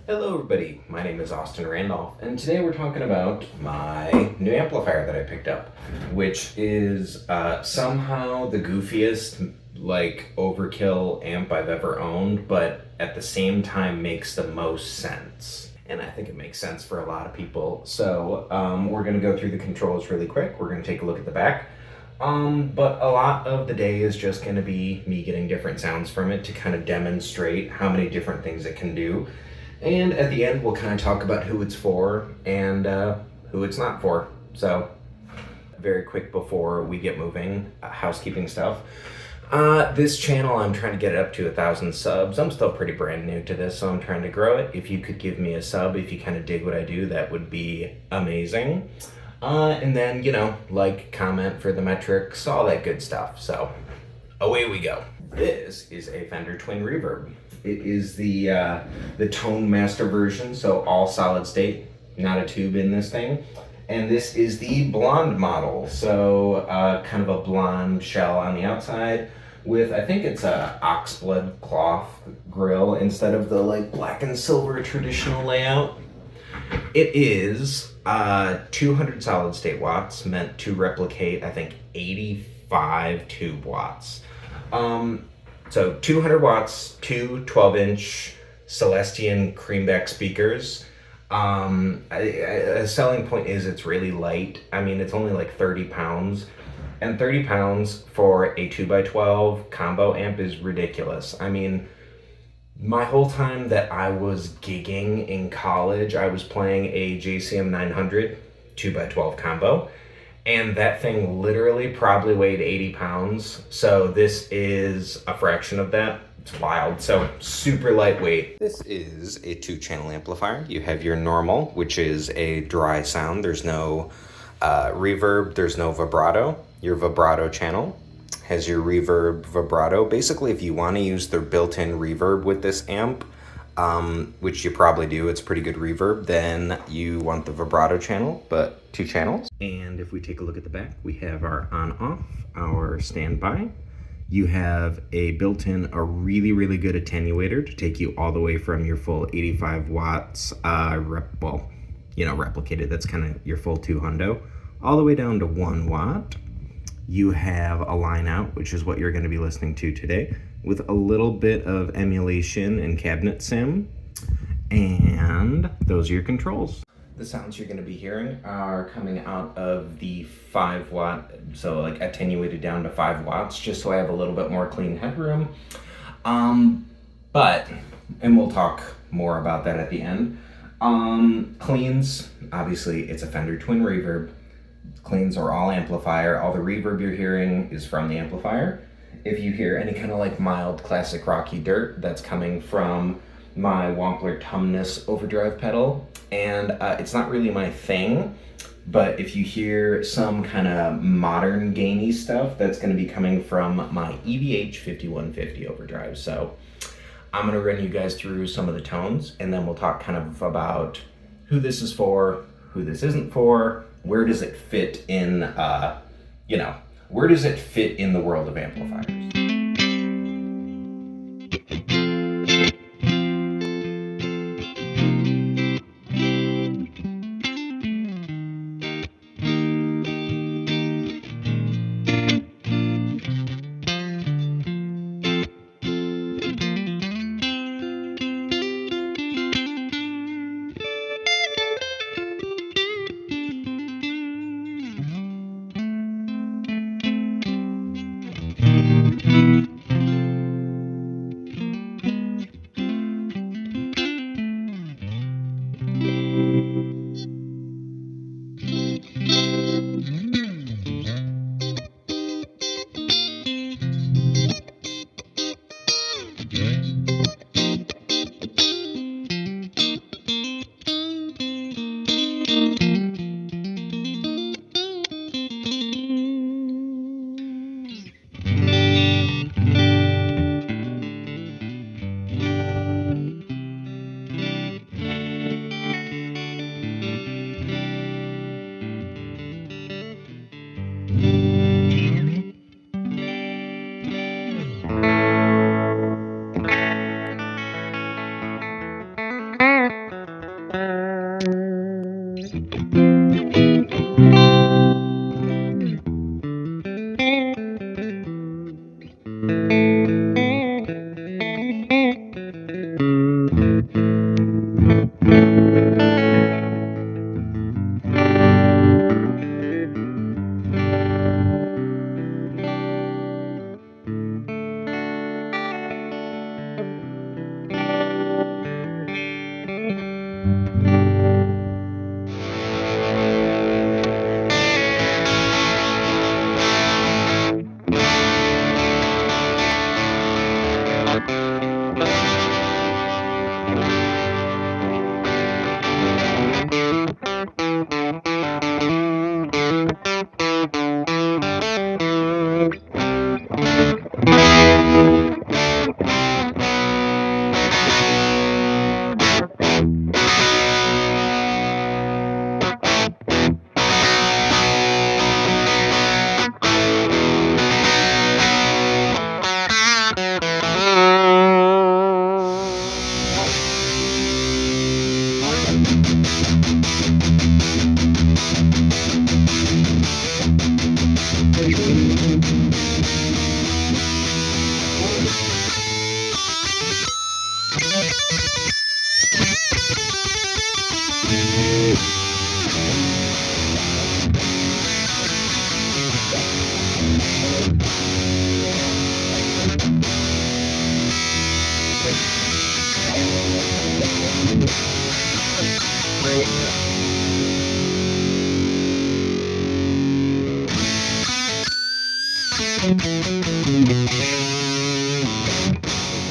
Hello everybody, my name is Austin Randolph, and today we're talking about my new amplifier that I picked up, which is somehow the goofiest, overkill amp I've ever owned, but at the same time makes the most sense. And I think it makes sense for a lot of people. So we're gonna go through the controls really quick. We're gonna take a look at the back. But a lot of the day is just gonna be me getting different sounds from it to kind of demonstrate how many different things it can do. And at the end, we'll kind of talk about who it's for and who it's not for. So, very quick before we get moving, housekeeping stuff. This channel, I'm trying to get it up to 1,000 subs. I'm still pretty brand new to this, so I'm trying to grow it. If you could give me a sub, if you kind of dig what I do, that would be amazing. And then, comment for the metrics, all that good stuff. So, away we go. This is a Fender Twin Reverb. It is the Tone Master version, so all solid state, not a tube in this thing. And this is the blonde model, so kind of a blonde shell on the outside with, I think it's a oxblood cloth grill instead of the black and silver traditional layout. It is 200 solid state watts, meant to replicate, I think, 85 tube watts. So 200 watts, two 12-inch Celestion creamback speakers. A selling point is it's really light. I mean, it's only like 30 pounds. And 30 pounds for a 2x12 combo amp is ridiculous. I mean, my whole time that I was gigging in college, I was playing a JCM 900 2x12 combo. And that thing literally probably weighed 80 pounds. So this is a fraction of that. It's wild. So super lightweight. This is a 2-channel amplifier. You have your normal, which is a dry sound. There's no reverb. There's no vibrato. Your vibrato channel has your reverb vibrato. Basically, if you want to use the built-in reverb with this amp, which you probably do, it's pretty good reverb, then you want the vibrato channel, but 2 channels. And if we take a look at the back, we have our on-off, our standby. You have a built-in, a really, really good attenuator to take you all the way from your full 85 watts, replicated, that's kind of your full 2 hundo, all the way down to 1 watt. You have a line out, which is what you're going to be listening to today, with a little bit of emulation and cabinet sim. And those are your controls. The sounds you're going to be hearing are coming out of the 5 watt, so attenuated down to 5 watts, just so I have a little bit more clean headroom. And we'll talk more about that at the end. Cleans, obviously it's a Fender Twin Reverb. Cleans are all amplifier. All the reverb you're hearing is from the amplifier. If you hear any kind of mild classic rocky dirt, that's coming from my Wampler Tumnus overdrive pedal. And it's not really my thing, but if you hear some kind of modern gainy stuff, that's going to be coming from my EVH 5150 overdrive. So I'm going to run you guys through some of the tones, and then we'll talk kind of about who this is for, who this isn't for, where does it fit in, where does it fit in the world of amplifiers. Where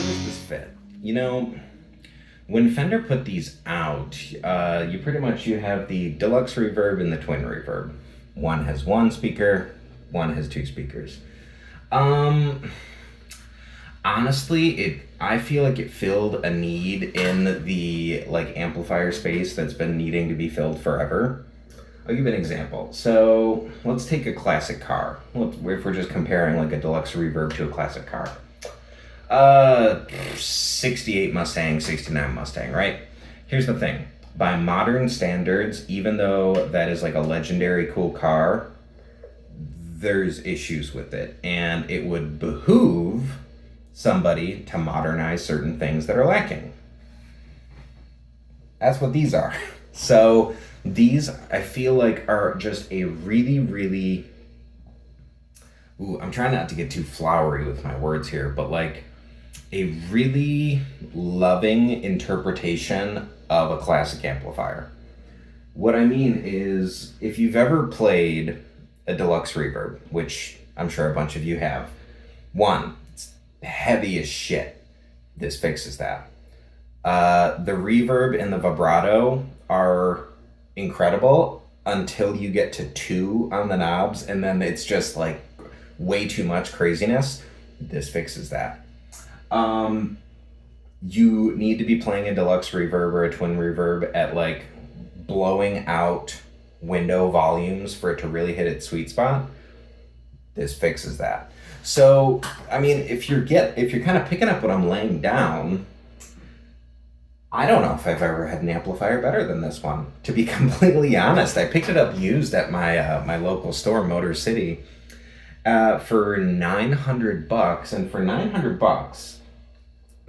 does this fit? You know, when Fender put these out, you pretty much you have the deluxe reverb and the twin reverb. One has one speaker, one has two speakers. Honestly, I feel like it filled a need in the like amplifier space that's been needing to be filled forever. I'll give you an example. So let's take a classic car. If we're just comparing like a deluxe reverb to a classic car. 68 Mustang, 69 Mustang, right? Here's the thing. By modern standards, even though that is like a legendary cool car, there's issues with it. And it would behoove somebody to modernize certain things that are lacking. That's what these are. So these, I feel like, are just a really, really... Ooh, I'm trying not to get too flowery with my words here, but like a really loving interpretation of a classic amplifier. What I mean is, if you've ever played a deluxe reverb, which I'm sure a bunch of you have, one, it's heavy as shit. This fixes that. The reverb and the vibrato are incredible until you get to 2 on the knobs, and then it's just like way too much craziness. This fixes that. You need to be playing a deluxe reverb or a twin reverb at like blowing out window volumes for it to really hit its sweet spot. This fixes that. So, I mean, if you're kind of picking up what I'm laying down, I don't know if I've ever had an amplifier better than this one. To be completely honest, I picked it up used at my local store, Motor City, for $900, and for $900,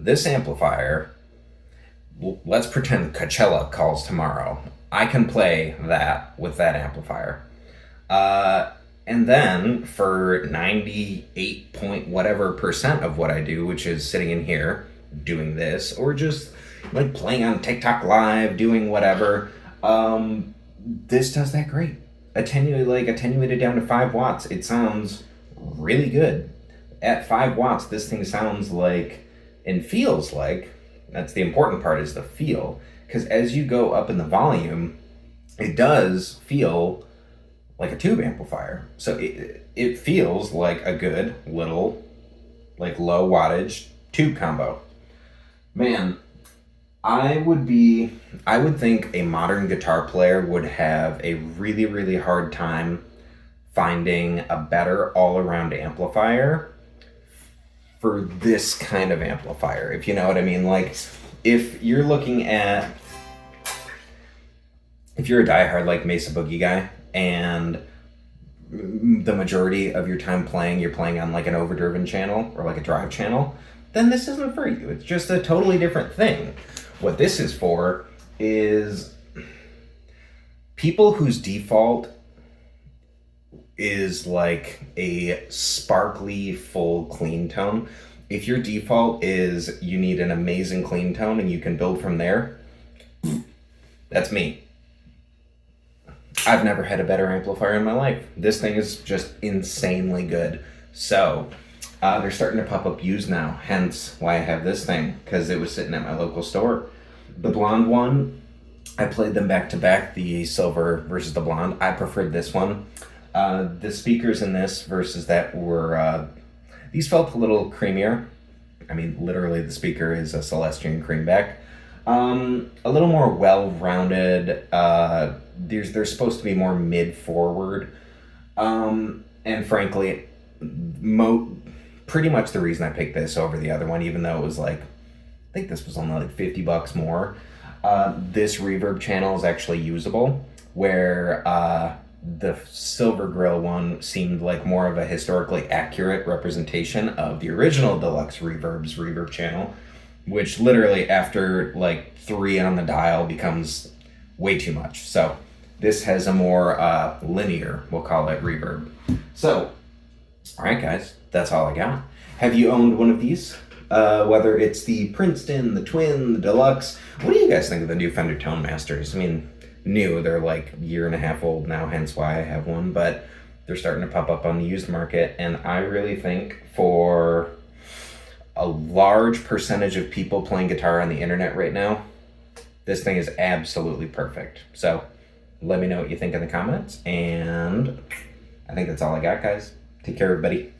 this amplifier, let's pretend Coachella calls tomorrow. I can play that with that amplifier. And then for 98 point whatever percent of what I do, which is sitting in here doing this, or just like playing on TikTok Live, doing whatever, this does that great. Attenuated down to 5 watts. It sounds really good. At 5 watts, this thing sounds like and feels like, that's the important part, is the feel. Because as you go up in the volume, it does feel like a tube amplifier. So it feels like a good little, like low wattage tube combo. Man, I would think a modern guitar player would have a really, really hard time finding a better all-around amplifier for this kind of amplifier, if you know what I mean. Like, if you're looking at if you're a diehard like Mesa Boogie guy and the majority of your time playing, you're playing on like an overdriven channel or like a drive channel, then this isn't for you. It's just a totally different thing. What this is for is people whose default is like a sparkly, full clean tone. If your default is you need an amazing clean tone and you can build from there, that's me. I've never had a better amplifier in my life. This thing is just insanely good. So, they're starting to pop up used now, hence why I have this thing, because it was sitting at my local store. The blonde one, I played them back to back, the silver versus the blonde. I preferred this one. The speakers in this versus that were, these felt a little creamier. I mean, literally the speaker is a Celestian creamback. A little more well-rounded. They're supposed to be more mid-forward. And frankly, pretty much the reason I picked this over the other one, even though it was like, I think this was only like $50 more. This reverb channel is actually usable, where the silver grill one seemed like more of a historically accurate representation of the original Deluxe Reverb's reverb channel, which literally after like 3 on the dial becomes way too much. So this has a more linear, we'll call it, reverb. So, all right guys, that's all I got. Have you owned one of these? Whether it's the Princeton, the Twin, the Deluxe. What do you guys think of the new Fender Tone Masters? I mean, new, they're like a year and a half old now, hence why I have one, but they're starting to pop up on the used market, and I really think for a large percentage of people playing guitar on the internet right now, this thing is absolutely perfect. So let me know what you think in the comments, and I think that's all I got, guys. Take care, everybody.